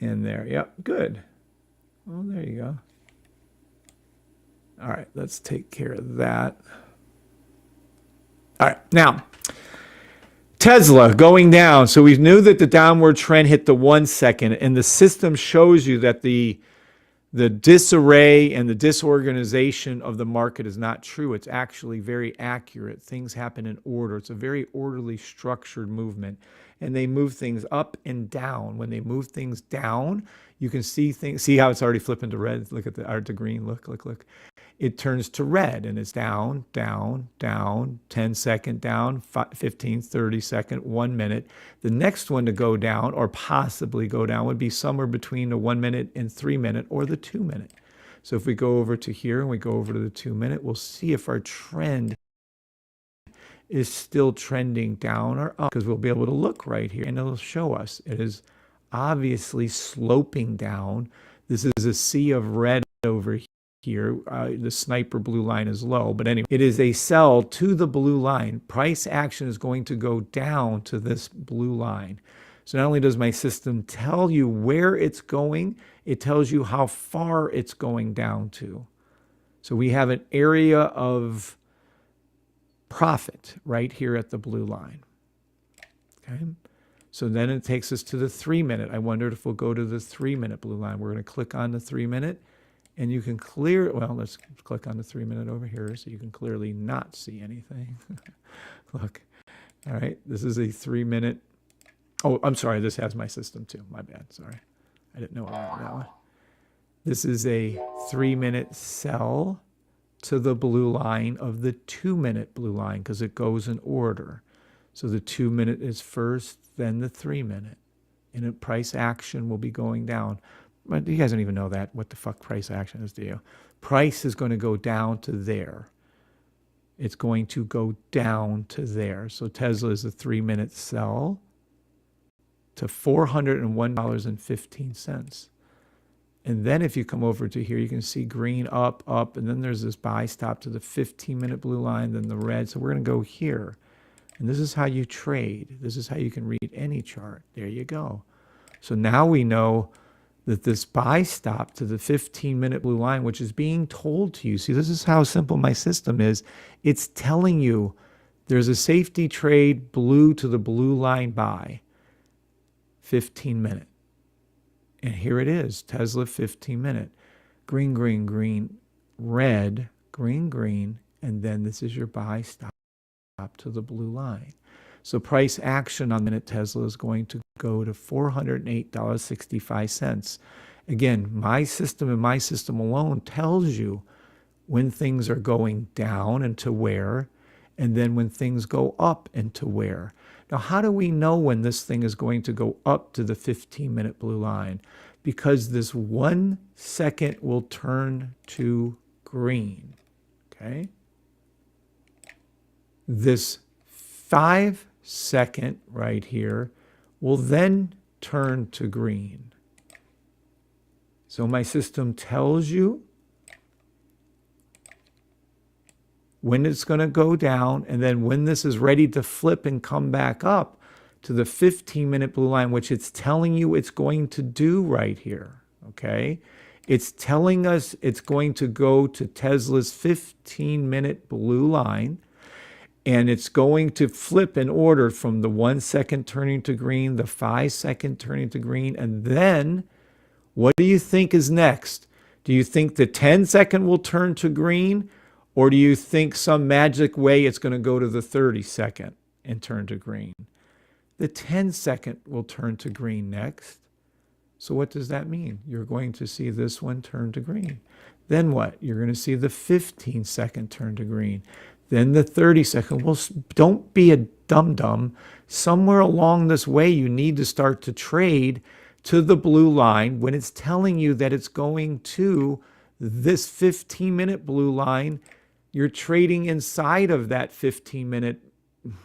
In there. Yep, good. Well, there you go. All right, let's take care of that. All right, now, Tesla going down. So we knew that the downward trend hit the 1 second, and the system shows you that the disarray and the disorganization of the market is not true. It's actually very accurate. Things happen in order. It's a very orderly, structured movement. And they move things up and down. When they move things down, you can see things. See how it's already flipping to red? Look at the art to green. Look. It turns to red and it's down, 10 second down, 15, 30 second, 1 minute. The next one to go down or possibly go down would be somewhere between the 1 minute and 3 minute or the 2 minute. So if we go over to here and we go over to the 2 minute, we'll see if our trend is still trending down or up because we'll be able to look right here and it'll show us. It is obviously sloping down. This is a sea of red over here. The sniper blue line is low, but anyway, it is a sell to the blue line. Price action is going to go down to this blue line. So not only does my system tell you where it's going, it tells you how far it's going down to. So we have an area of profit right here at the blue line. Okay. So then it takes us to the 3 minute. I wondered if we'll go to the 3 minute blue line. We're going to click on the 3 minute and you can well, let's click on the 3 minute over here so you can clearly not see anything. Look. All right. This is a 3 minute. Oh, I'm sorry. This has my system too. My bad. Sorry. I didn't know about that one. This is a 3 minute sell to the blue line of the 2 minute blue line because it goes in order. So the 2 minute is first, then the 3 minute. And a price action will be going down. But you guys don't even know that, what the fuck price action is, do you? Price is going to go down to there. It's going to go down to there. So Tesla is a 3 minute sell to $401.15. And then if you come over to here, you can see green up, and then there's this buy stop to the 15-minute blue line, then the red. So we're going to go here. And this is how you trade. This is how you can read any chart. There you go. So now we know that this buy stop to the 15-minute blue line, which is being told to you. See, this is how simple my system is. It's telling you there's a safety trade blue to the blue line buy, 15-minute. And here it is, Tesla 15-minute. Green, green, green, red, green, green, and then this is your buy stop to the blue line. So price action on minute Tesla is going to go to $408.65. Again, my system and my system alone tells you when things are going down and to where, and then when things go up and to where. Now, how do we know when this thing is going to go up to the 15-minute blue line? Because this 1 second will turn to green, okay? This 5 second right here will then turn to green. So my system tells you when it's going to go down, and then when this is ready to flip and come back up to the 15-minute blue line, which it's telling you it's going to do right here, okay? It's telling us it's going to go to Tesla's 15-minute blue line, and it's going to flip in order from the 1 second turning to green, the 5 second turning to green, and then what do you think is next? Do you think the 10 second will turn to green, or do you think some magic way it's going to go to the 30 second and turn to green? The 10 second will turn to green next. So what does that mean? You're going to see this one turn to green. Then what? You're going to see the 15 second turn to green. Then the 30 second. Well, don't be a dum-dum. Somewhere along this way, you need to start to trade to the blue line when it's telling you that it's going to this 15-minute blue line. You're trading inside of that 15-minute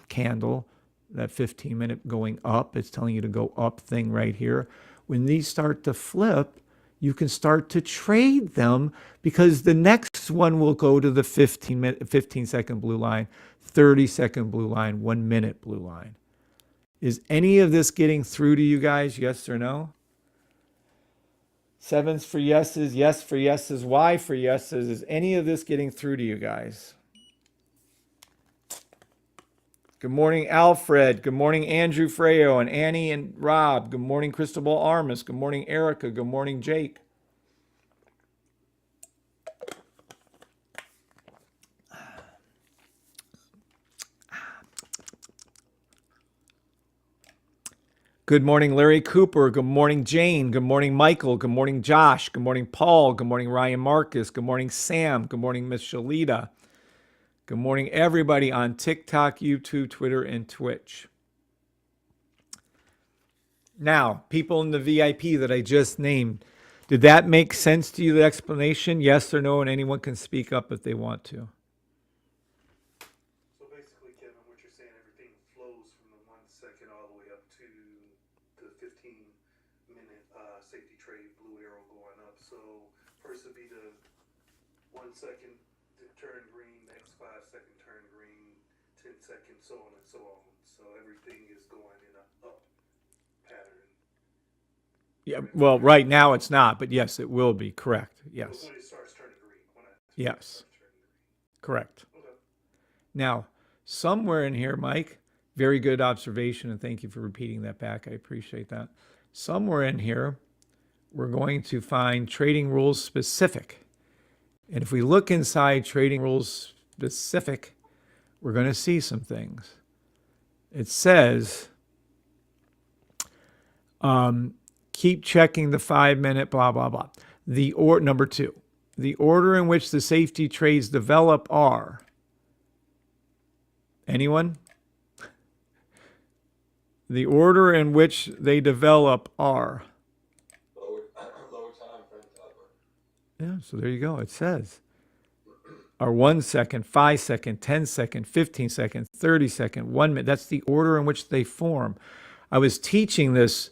candle, that 15-minute going up. It's telling you to go up thing right here. When these start to flip, you can start to trade them because the next one will go to the 15-second blue line, 30-second blue line, 1 minute blue line. Is any of this getting through to you guys? Yes or no? 7's for yeses, yes for yeses, Y for yeses. Is any of this getting through to you guys? Good morning, Alfred. Good morning, Andrew Freyo and Annie and Rob. Good morning, Cristobal Armas. Good morning, Erica. Good morning, Jake. Good morning, Larry Cooper. Good morning, Jane. Good morning, Michael. Good morning, Josh. Good morning, Paul. Good morning, Ryan Marcus. Good morning, Sam. Good morning, Miss Shalita. Good morning, everybody on TikTok, YouTube, Twitter, and Twitch. Now, people in the VIP that I just named, did that make sense to you, the explanation? Yes or no? And anyone can speak up if they want to. So basically, Kevin, what you're saying, everything flows from the 1 second all the way up to the 15-minute safety trade blue arrow going up. So first would be the 1 second to turn green, next 5 second turn green, 10 seconds, so on and so on. So everything is going in an up pattern. Yeah, well, right now it's not, but yes, it will be. Correct. Yes. When it starts turning green. Yes. Turning green. Correct. Okay. Now, somewhere in here, Mike, very good observation, and thank you for repeating that back. I appreciate that. Somewhere in here, we're going to find trading rules specific. And if we look inside trading rules specific, we're going to see some things. It says, keep checking the 5-minute, blah, blah, blah. Number 2, the order in which the safety trades develop are, anyone? The order in which they develop are. Lower time frame to upper. Yeah, so there you go. It says are 1 second, 5 second, 10 second, 15 second, 30 second, 1 minute. That's the order in which they form. I was teaching this,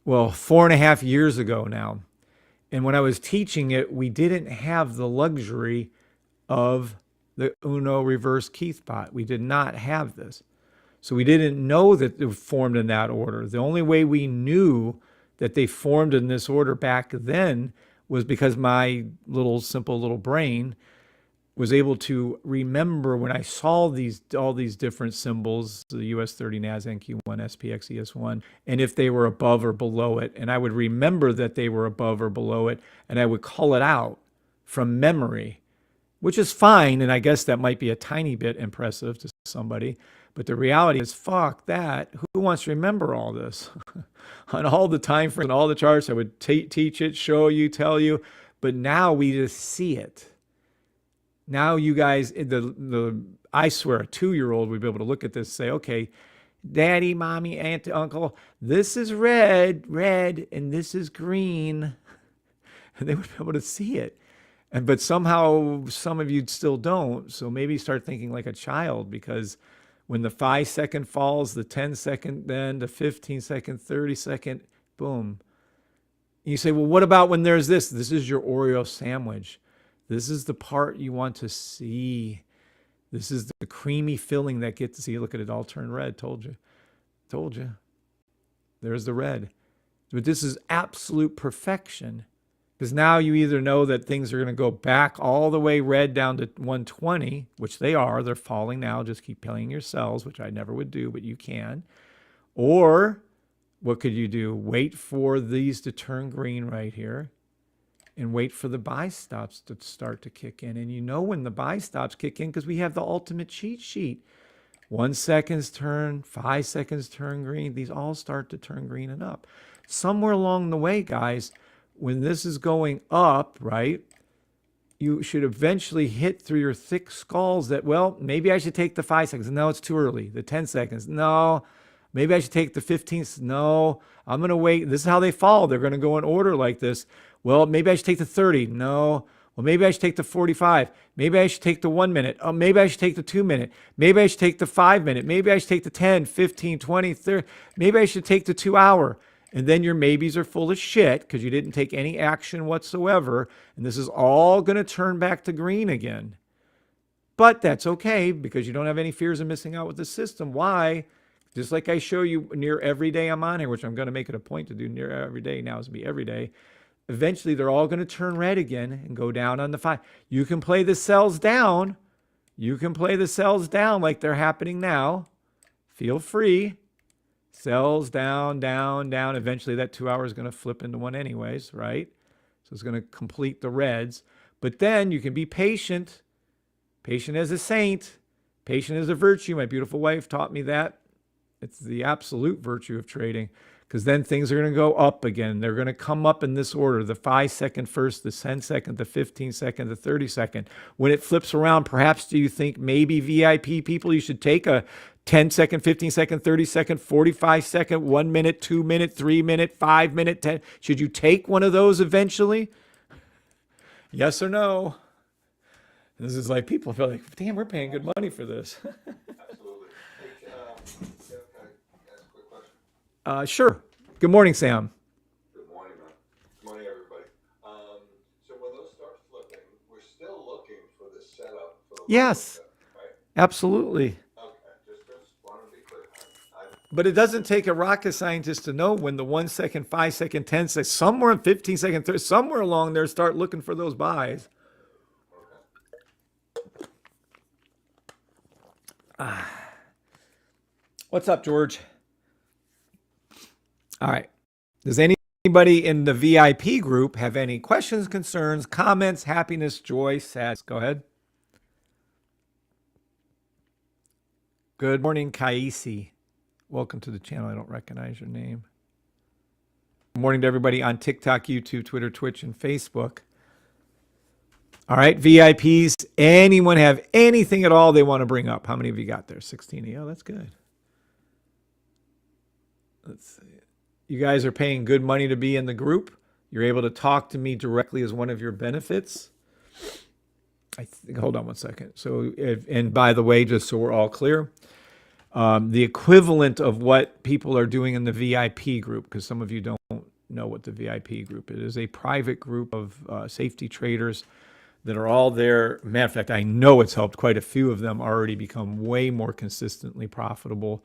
4.5 years ago now. And when I was teaching it, we didn't have the luxury of the Uno reverse Keith bot. We did not have this. So we didn't know that they formed in that order. The only way we knew that they formed in this order back then was because my simple little brain was able to remember when I saw all these different symbols, the US 30, NASDAQ, Q1, SPX, ES1, and if they were above or below it. And I would remember that they were above or below it, and I would call it out from memory, which is fine. And I guess that might be a tiny bit impressive to somebody. But the reality is, fuck that. Who wants to remember all this? On all the time frames and all the charts, I would teach it, show you, tell you. But now we just see it. Now you guys, I swear, a 2-year-old would be able to look at this and say, okay, daddy, mommy, aunt, uncle, this is red, and this is green. And they would be able to see it. But somehow some of you still don't. So maybe start thinking like a child, because when the 5 second falls, the 10 second, then the 15 second, 30 second, boom. And you say, well, what about when there's this? This is your Oreo sandwich. This is the part you want to see. This is the creamy filling that gets to see. Look at it all turn red. Told you. Told you. There's the red. But this is absolute perfection, because now you either know that things are going to go back all the way red down to 120, which they are. They're falling now. Just keep playing your cells, which I never would do, but you can. Or what could you do? Wait for these to turn green right here and wait for the buy stops to start to kick in. And you know when the buy stops kick in because we have the ultimate cheat sheet. 1 second's turn, 5 seconds turn green. These all start to turn green and up. Somewhere along the way, guys, when this is going up, right, you should eventually hit through your thick skulls that, well, maybe I should take the 5 seconds. No, it's too early. The 10 seconds. No. Maybe I should take the 15. No, I'm going to wait. This is how they fall. They're going to go in order like this. Well, maybe I should take the 30. No. Well, maybe I should take the 45. Maybe I should take the 1 minute. Oh, maybe I should take the 2 minute. Maybe I should take the 5 minute. Maybe I should take the 10, 15, 20, 30. Maybe I should take the 2 hour. And then your maybes are full of shit because you didn't take any action whatsoever. And this is all going to turn back to green again. But that's okay because you don't have any fears of missing out with the system. Why? Just like I show you near every day I'm on here, which I'm going to make it a point to do near every day. Now it's going to be every day. Eventually, they're all going to turn red again and go down on the 5. You can play the cells down. You can play the cells down like they're happening now. Feel free. Cells down, down, down. Eventually, that 2 hours is going to flip into 1 anyways, right? So it's going to complete the reds. But then you can be patient. Patient as a saint. Patient as a virtue. My beautiful wife taught me that. It's the absolute virtue of trading. Because then things are going to go up again. They're going to come up in this order. The 5 second first, the 10 second, the 15 second, the 30 second. When it flips around, perhaps do you think maybe VIP people, you should take a 10 second, 15 second, 30 second, 45 second, 1 minute, 2 minute, 3 minute, 5 minute, 10. Should you take one of those eventually? Yes or no? This is like people feel like, damn, we're paying good money for this. Absolutely. Hey, can I ask a quick question? Sure. Good morning, Sam. Good morning, man. Good morning, everybody. So when those start flipping, we're still looking for the setup for the Yes, right? absolutely. Okay, just wanted to be clear. But it doesn't take a rocket scientist to know when the 1 second, 5 second, 10 seconds, somewhere in 15 second, 30, somewhere along there, start looking for those buys. What's up, George? All right. Does anybody in the VIP group have any questions, concerns, comments, happiness, joy, sadness? Go ahead. Good morning, Kaisi. Welcome to the channel. I don't recognize your name. Good morning to everybody on TikTok, YouTube, Twitter, Twitch, and Facebook. All right, VIPs, anyone have anything at all they want to bring up? How many of you got there? 16. Oh, that's good. Let's see. You guys are paying good money to be in the group. You're able to talk to me directly as one of your benefits. Hold on 1 second. So, and by the way, just so we're all clear, the equivalent of what people are doing in the VIP group, because some of you don't know what the VIP group is. It is a private group of safety traders that are all there. Matter of fact, I know it's helped quite a few of them already become way more consistently profitable,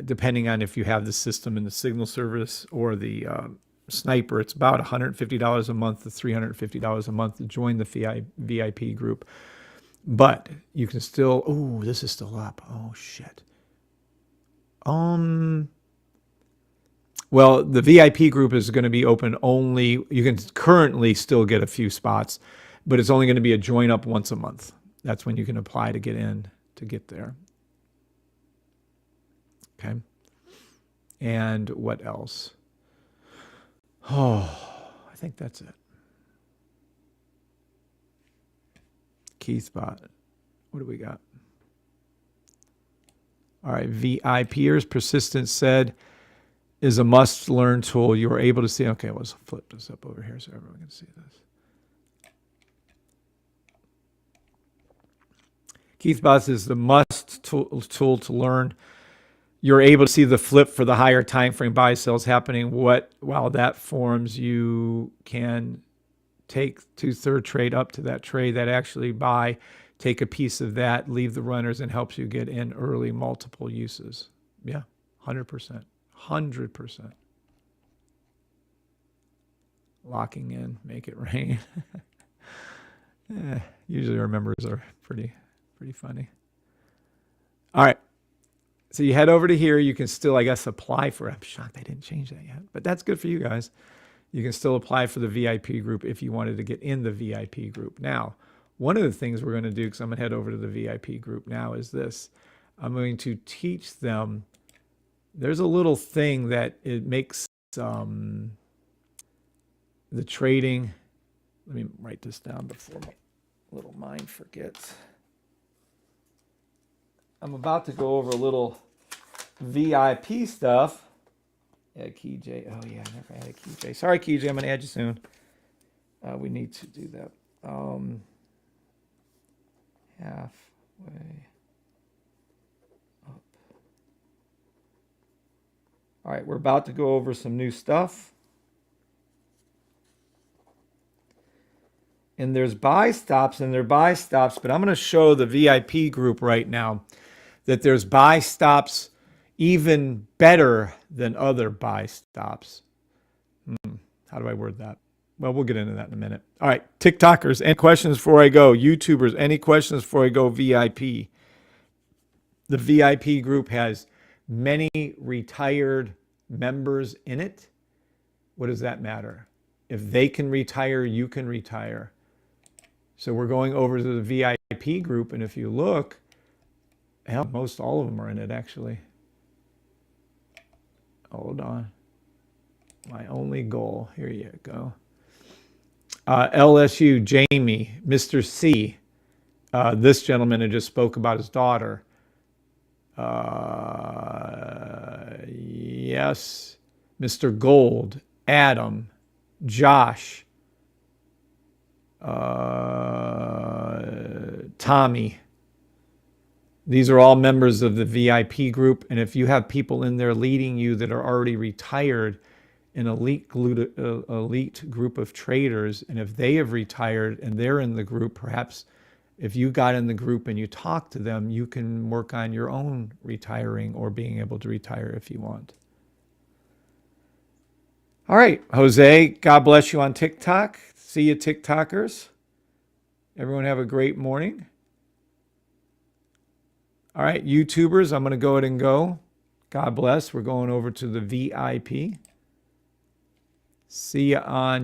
depending on if you have the system in the signal service or the sniper. It's about $150 a month to $350 a month to join the VIP group. But you can still, oh, this is still up. Oh, shit. Well, the VIP group is going to be open only, you can currently still get a few spots, but it's only going to be a join up once a month. That's when you can apply to get in, to get there. Okay. And what else? Oh, I think that's it. Keith bot. What do we got? All right, VIPers, Persistence said, is a must-learn tool. You are able to see. Okay, let's flip this up over here so everyone can see this. Keith Boss is the must tool to learn. You're able to see the flip for the higher time frame buy sells happening. While that forms, you can take 2/3 trade up to that trade that actually buy take a piece of that, leave the runners, and helps you get in early multiple uses. Yeah, 100%. 100%. Locking in, make it rain. Usually our members are pretty funny. All right. So you head over to here. You can still, I guess, apply for it. I'm shocked I didn't change that yet, but that's good for you guys. You can still apply for the VIP group if you wanted to get in the VIP group. Now, one of the things we're going to do, because I'm going to head over to the VIP group now, is this. I'm going to teach them. There's a little thing that it makes the trading. Let me write this down before my little mind forgets. I'm about to go over a little VIP stuff. Yeah, KeyJ. Oh, yeah, I never added KeyJ. Sorry, KeyJ. I'm going to add you soon. We need to do that. Halfway up. All right, we're about to go over some new stuff. And there's buy stops and there are buy stops, but I'm going to show the VIP group right now that there's buy stops even better than other buy stops. How do I word that? Well, we'll get into that in a minute. All right, TikTokers, any questions before I go? YouTubers, any questions before I go VIP? The VIP group has many retired members in it. What does that matter? If they can retire, you can retire. So we're going over to the VIP group, and if you look, hell, most all of them are in it, actually. Hold on. My only goal. Here you go. LSU, Jamie, Mr. C. This gentleman had just spoke about his daughter. Yes. Mr. Gold, Adam, Josh, Tommy. These are all members of the VIP group. And if you have people in there leading you that are already retired, an elite group of traders, and if they have retired and they're in the group, perhaps if you got in the group and you talk to them, you can work on your own retiring or being able to retire if you want. All right, Jose, God bless you on TikTok. See you, TikTokers. Everyone have a great morning. All right, YouTubers, I'm going to go ahead and go. God bless. We're going over to the VIP. See you on